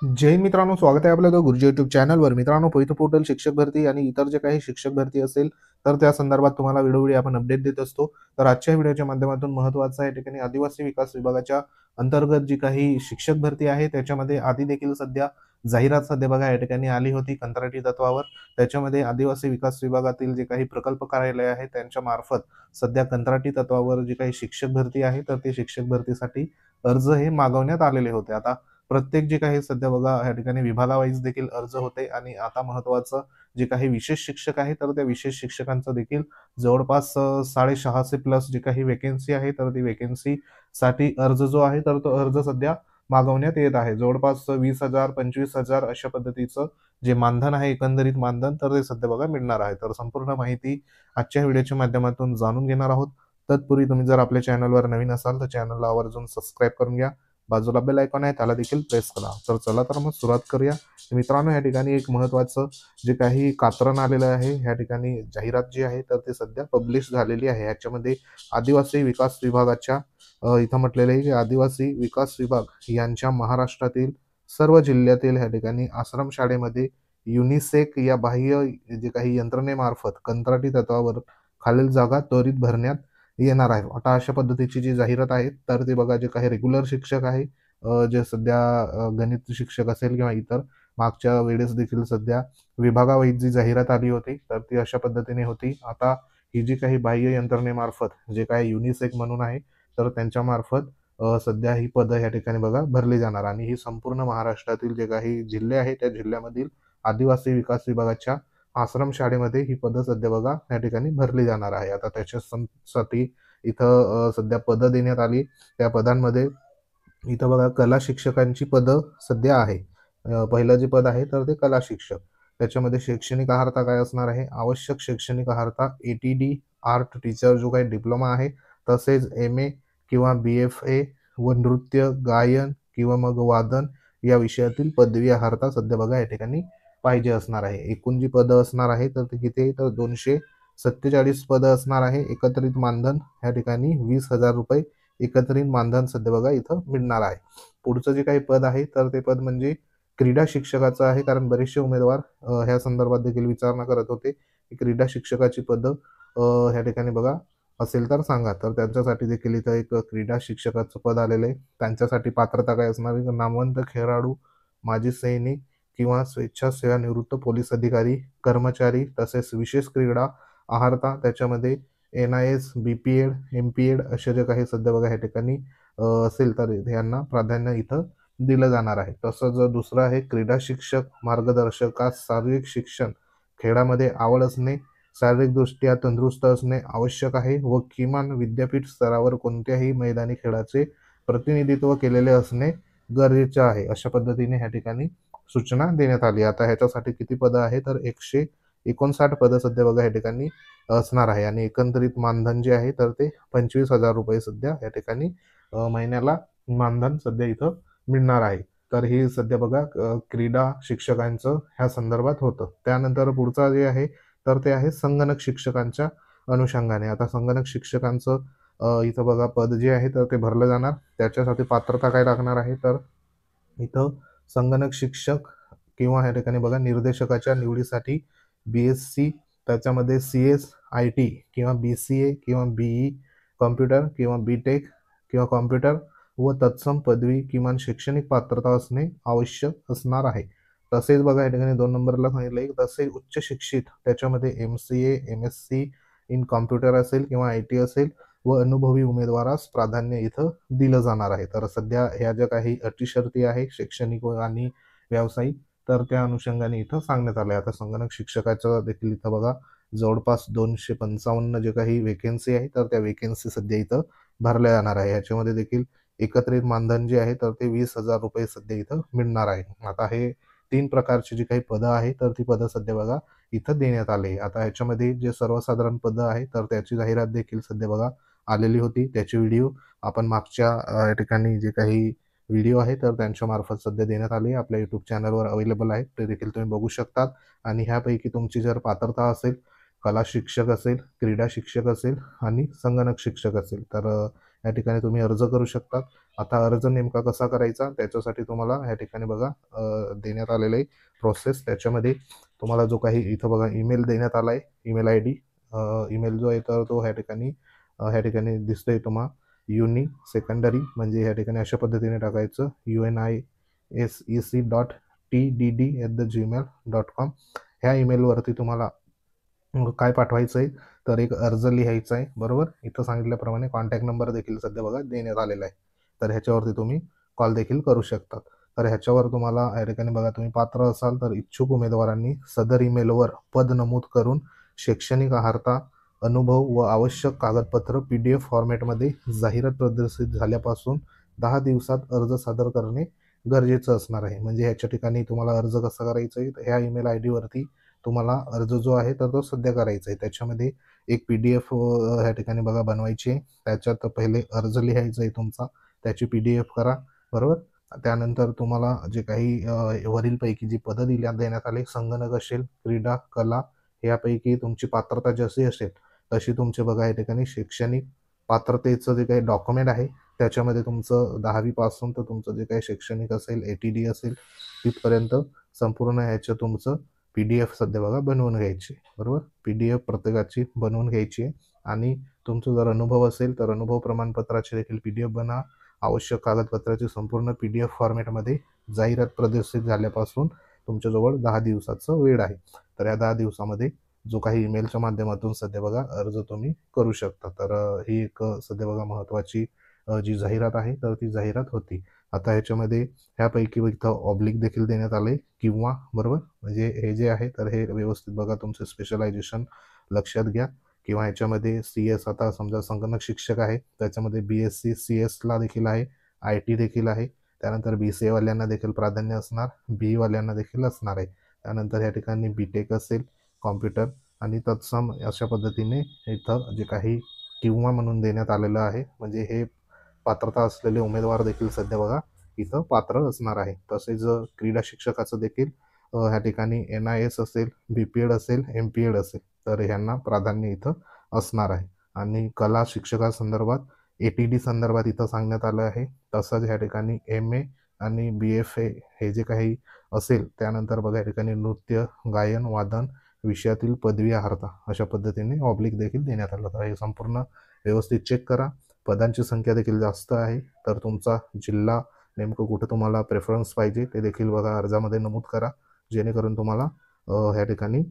जय हिंद मित्रांनो, स्वागत आहे आपल्या द गुरुजी यूट्यूब चॅनलवर. मित्रांनो, पवित्र पोर्टल शिक्षक भरती आणि इतर जे काही शिक्षक भरती असेल तर त्या संदर्भात तुम्हाला वेळोवेळी आपण अपडेट देत असतो. तर आजच्या व्हिडिओच्या माध्यमातून महत्त्वाचं आहे ठिकाणी आदिवासी विकास विभागाच्या अंतर्गत जी काही शिक्षक भरती आहे त्याच्यामध्ये आधी देखील सध्या जाहिरात सध्या बघा या ठिकाणी आली होती कंत्राटी तत्वावर. त्याच्यामध्ये आदिवासी विकास विभागातील जे काही प्रकल्प कार्यालय आहे त्यांच्या मार्फत सध्या कंत्राटी तत्वावर जी काही शिक्षक भरती आहे तर ते शिक्षक भरतीसाठी अर्ज हे मागवण्यात आलेले होते. आता प्रत्येक जे काही सध्या बघा या ठिकाणी विभागावाईज देखील अर्ज होते आणि आता महत्त्वाचं जे काही विशेष शिक्षक आहे तर त्या विशेष शिक्षकांचं देखील जवळपास 650 प्लस जी काही वेकेन्सी आहे तर ती वेकेन्सी साठी अर्ज जो आहे तर तो अर्ज सध्या मागवण्यात येत आहे. जवळपास 20,000 25,000 अशा पद्धतीचं जे मानधन आहे एकंदरीत मानधन तर ते सध्या बघा मिळणार आहे. तर संपूर्ण माहिती आजच्या व्हिडिओच्या माध्यमातून जाणून घेणार आहोत. तत्पूर्वी तुम्ही जर आपल्या चॅनलवर नवीन असाल तर चॅनलला आवर्जून सबस्क्राईब करून घ्या. बाजूला बेल आयकॉन आहे त्याला देखील प्रेस करा. तर चला तर मग सुरुवात करूया. मित्रांनो, या ठिकाणी एक महत्त्वाचं जे काही कात्रण आलेलं आहे ह्या ठिकाणी जाहिरात जी आहे तर ते सध्या पब्लिश झालेली आहे. ह्याच्यामध्ये आदिवासी विकास विभागाच्या इथं म्हटलेलं आहे की आदिवासी विकास विभाग यांच्या महाराष्ट्रातील सर्व जिल्ह्यातील ह्या ठिकाणी आश्रमशाळेमध्ये युनिसेक या बाह्य जे काही यंत्रणेमार्फत कंत्राटी तत्वावर खालील जागा त्वरित भरण्यात येणार आहे. आता अशा पद्धतीची जी जाहिरात आहे तर ते बघा जे काही रेग्युलर शिक्षक आहे जे सध्या गणित शिक्षक असेल किंवा इतर मागच्या वेळेस देखील सध्या विभागावाईज जी जाहिरात आली होती तर ती अशा पद्धतीने होती. आता ही जी काही बाह्य यंत्रणेमार्फत जे काही युनिसेक म्हणून आहे तर त्यांच्या मार्फत सध्या ही पदं या ठिकाणी बघा भरली जाणार आणि ही संपूर्ण महाराष्ट्रातील जे काही जिल्हे आहेत त्या जिल्ह्यामधील आदिवासी विकास विभागाच्या आश्रमशाळेमध्ये ही पदं सध्या बघा या ठिकाणी भरली जाणार आहे. आता त्याच्यासाठी इथं सध्या पदं देण्यात आली. त्या पदांमध्ये इथं बघा कला शिक्षकांची पदं सध्या आहे. पहिलं जे पद आहे तर ते कला शिक्षक. त्याच्यामध्ये शैक्षणिक अर्हता काय असणार आहे? आवश्यक शैक्षणिक अर्हता ATD आर्ट टीचर जो काही डिप्लोमा आहे, तसेच MA किंवा BFA व नृत्य, गायन किंवा मग वादन या विषयातील पदवी अर्हता सध्या बघा या ठिकाणी पाहिजे असणार आहे. एकूण जी पदं असणार आहे तर ते किती आहे तर 247 पदं असणार आहे. एकत्रित मानधन या ठिकाणी 20,000 रुपये एकत्रित मानधन सध्या बघा इथं मिळणार आहे. पुढचं जे काही पद आहे तर ते पद म्हणजे क्रीडा शिक्षकाचं आहे. कारण बरेचसे उमेदवार ह्या संदर्भात देखील विचारणा करत होते की क्रीडा शिक्षकाची पदं ह्या ठिकाणी बघा असेल तर सांगा. तर त्यांच्यासाठी देखील इथं एक क्रीडा शिक्षकाचं पद आलेलं आहे. त्यांच्यासाठी पात्रता काय असणार आहे? नामवंत खेळाडू, माजी सैनिक किंवा स्वेच्छासेवानिवृत्त पोलीस अधिकारी, कर्मचारी तसेच विशेष क्रीडा अर्हता त्याच्यामध्ये NIS, BPED, MPED असे जे काही सध्या बघा या ठिकाणी असेल तर यांना प्राधान्य इथं दिलं जाणार आहे. तसंच दुसरं आहे क्रीडा शिक्षक मार्गदर्शकास शारीरिक शिक्षण, खेळामध्ये आवड असणे, शारीरिकदृष्ट्या तंदुरुस्त असणे आवश्यक आहे व किमान विद्यापीठ स्तरावर कोणत्याही मैदानी खेळाचे प्रतिनिधित्व केलेले असणे गरजेचे आहे. अशा पद्धतीने ह्या ठिकाणी सूचना देण्यात आली. आता ह्याच्यासाठी किती पदं आहे तर 159 पदं सध्या बघा या ठिकाणी असणार आहे आणि एकंदरीत मानधन जे आहे तर ते 25,000 रुपये सध्या या ठिकाणी महिन्याला मानधन सध्या इथं मिळणार आहे. तर हे सध्या बघा क्रीडा शिक्षकांचं ह्या संदर्भात होतं. त्यानंतर पुढचा जे आहे तर ते आहे संगणक शिक्षकांच्या अनुषंगाने. आता संगणक शिक्षकांचं इथं बघा पद जे आहे तर ते भरलं जाणार. त्याच्यासाठी पात्रता काय लागणार आहे तर इथं संगणक शिक्षक किंवा या ठिकाणी बघा निर्देशकाच्या निवडीसाठी BSc त्याच्यामध्ये CS, IT किंवा BCA किंवा BE कॉम्प्युटर किंवा BTech किंवा कॉम्प्युटर व तत्सम पदवी किमान शैक्षणिक पात्रता असणे आवश्यक असणार आहे. तसेच बघा या ठिकाणी 2 नंबरला सांगितलंय तसेच उच्च शिक्षित त्याच्यामध्ये MCA, MSc इन कॉम्प्युटर असेल किंवा IT असेल व अनुभवी उमेदवारास प्राधान्य इथं दिलं जाणार आहे. तर सध्या ह्या ज्या काही अटी शर्ती आहे शैक्षणिक आणि व्यावसायिक तर त्या अनुषंगाने इथं सांगण्यात आलं आहे. आता संगणक शिक्षकाचं देखील इथं बघा जवळपास 255 जे काही वेकेन्सी आहे तर त्या वेकेन्सी सध्या इथं भरल्या जाणार आहे. ह्याच्यामध्ये देखील एकत्रित मानधन जे आहे तर ते 20,000 रुपये सध्या इथं मिळणार आहे. आता हे 3 प्रकारची जी काही पदं आहे तर ती पदं सध्या बघा इथं देण्यात आले. आता ह्याच्यामध्ये जे सर्वसाधारण पदं आहे तर त्याची जाहिरात देखील सध्या बघा आलेली होती. त्याची व्हिडिओ आपण मागच्या या ठिकाणी जे काही व्हिडिओ आहे तर त्यांच्या मार्फत सध्या देण्यात आली आपल्या यूट्यूब चॅनलवर अवेलेबल आहे. ते देखील तुम्ही बघू शकतात आणि ह्यापैकी तुमची जर पात्रता असेल, कला शिक्षक असेल, क्रीडा शिक्षक असेल आणि संगणक शिक्षक असेल तर या ठिकाणी तुम्ही अर्ज करू शकतात. आता अर्ज नेमका कसा करायचा त्याच्यासाठी तुम्हाला ह्या ठिकाणी बघा देण्यात आलेलं आहे प्रोसेस. त्याच्यामध्ये तुम्हाला जो काही इथं बघा ईमेल देण्यात आला आहे, ईमेल आय डी, ईमेल जो आहे तर तो ह्या ठिकाणी दिसतोय तुम्हाला युनी सेकंडरी, म्हणजे ह्या ठिकाणी अशा पद्धतीने टाकायचं UNISEC.TDD@gmail.com. ह्या ईमेलवरती तुम्हाला काय पाठवायचं आहे तर एक अर्ज लिहायचा आहे, बरोबर. इथं सांगितल्याप्रमाणे कॉन्टॅक्ट नंबर देखील सध्या बघा देण्यात आलेला आहे, तर ह्याच्यावरती तुम्ही कॉल देखील करू शकतात. तर ह्याच्यावर तुम्हाला या ठिकाणी बघा तुम्ही पात्र असाल तर इच्छुक उमेदवारांनी सदर ईमेलवर पद नमूद करून शैक्षणिक अर्हता, अनुभव व आवश्यक कागदपत्र PDF फॉर्मॅटमध्ये जाहिरात प्रदर्शित झाल्यापासून 10 दिवसात अर्ज सादर करणे गरजेचं असणार आहे. म्हणजे ह्याच्या ठिकाणी तुम्हाला अर्ज कसा करायचा आहे, ह्या ईमेल आय डीवरती तुम्हाला अर्ज जो आहे तर तो सध्या करायचा आहे. त्याच्यामध्ये एक PDF ह्या ठिकाणी बघा बनवायची आहे. त्याच्यात पहिले अर्ज लिहायचा आहे तुमचा, त्याची PDF करा, बरोबर. त्यानंतर तुम्हाला जे काही वरीलपैकी जी पदं देण्यात आली, संगणक असेल, क्रीडा, कला, यापैकी तुमची पात्रता जशी असेल तशी तुमचे बघा या ठिकाणी शैक्षणिक पात्रतेचं जे काही डॉक्युमेंट आहे त्याच्यामध्ये तुमचं 10वी पासून तर तुमचं जे काही शैक्षणिक असेल, ATD असेल, तिथपर्यंत संपूर्ण ह्याचं तुमचं PDF सध्या बघा बनवून घ्यायची, बरोबर. PDF प्रत्येकाची बनवून घ्यायची आहे. आणि तुमचा जर अनुभव असेल तर अनुभव प्रमाणपत्राची देखील PDF बनवा. आवश्यक कागदपत्राची संपूर्ण PDF फॉर्मॅटमध्ये जाहिरात प्रदर्शित झाल्यापासून तुमच्याजवळ 10 दिवसाचा वेळ आहे. तर या 10 दिवसामध्ये जो काही ईमेलच्या माध्यमातून सध्या बघा अर्ज तुम्ही करू शकता. तर ही एक सध्या बघा महत्त्वाची जी जाहिरात आहे तर ती जाहिरात होती. आता ह्याच्यामध्ये ह्यापैकी इथं ऑब्लिक देखील देण्यात आले किंवा, बरोबर. म्हणजे हे जे आहे तर हे व्यवस्थित बघा तुमचे स्पेशलायझेशन लक्षात घ्या. किंवा ह्याच्यामध्ये CS, आता समजा संगणक शिक्षक आहे त्याच्यामध्ये BSc CS देखील आहे, IT देखील आहे. त्यानंतर BCA वाल्यांना देखील प्राधान्य असणार, BE वाल्यांना देखील असणार आहे. त्यानंतर या ठिकाणी BTech असेल, कॉम्प्युटर आणि तत्सम अशा पद्धतीने इथं जे काही किंवा म्हणून देण्यात आलेलं आहे, म्हणजे हे पात्रता असलेले उमेदवार देखील सध्या बघा इथं पात्र असणार आहे. तसेच क्रीडा शिक्षकाचं देखील ह्या ठिकाणी NIS असेल, BPED असेल, MPED असेल तर ह्यांना प्राधान्य इथं असणार आहे. आणि कला शिक्षकासंदर्भात ATD संदर्भात इथं सांगण्यात आलं आहे. तसंच ह्या ठिकाणी MA आणि BFA हे जे काही असेल, त्यानंतर बघा या ठिकाणी नृत्य, गायन, वादन विषयातील पदवी अर्हता अशा पद्धतीने ऑब्लिक देखील देण्यात आलं. तर हे संपूर्ण व्यवस्थित चेक करा. पदांची संख्या देखील जास्त आहे, तर तुमचा जिल्हा नेमकं कुठं तुम्हाला प्रेफरन्स पाहिजे ते देखील बघा अर्जामध्ये नमूद करा, जेणेकरून तुम्हाला ह्या ठिकाणी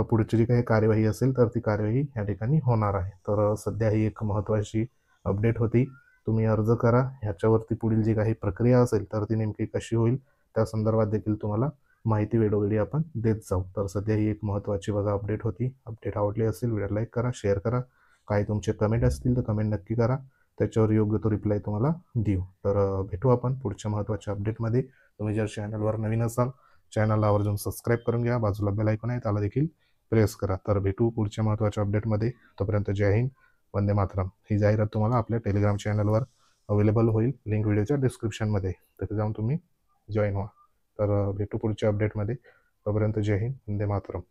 पुढची जी काही कार्यवाही असेल तर ती कार्यवाही ह्या ठिकाणी होणार आहे. तर सध्या ही एक महत्त्वाची अपडेट होती. तुम्ही अर्ज करा. ह्याच्यावरती पुढील जी काही प्रक्रिया असेल तर ती नेमकी कशी होईल त्या संदर्भात देखील तुम्हाला माहिती वेळोवेळी आपण देत जाऊ. तर सध्या ही एक महत्त्वाची बघा अपडेट होती. अपडेट आवडली असेल व्हिडिओ लाईक करा, शेअर करा. काही तुमचे कमेंट असतील तर कमेंट नक्की करा, त्याच्यावर योग्य तो रिप्लाय तुम्हाला देऊ. तर भेटू आपण पुढच्या महत्त्वाच्या अपडेटमध्ये. तुम्ही जर चॅनलवर नवीन असाल चॅनलला आवर्जून सबस्क्राईब करून घ्या, बाजूला बेल आयकॉन आहे त्याला देखील प्रेस करा. तर भेटू पुढच्या महत्त्वाच्या अपडेटमध्ये. तोपर्यंत जय हिंद, वंदे मातरम. ही जाहिरात तुम्हाला आपल्या टेलिग्राम चॅनलवर अवेलेबल होईल, लिंक व्हिडिओच्या डिस्क्रिप्शनमध्ये, तिथे जाऊन तुम्ही जॉईन व्हा. तर भेटू पुढच्या अपडेटमध्ये. तोपर्यंत जय हिंद, वंदे मातरम.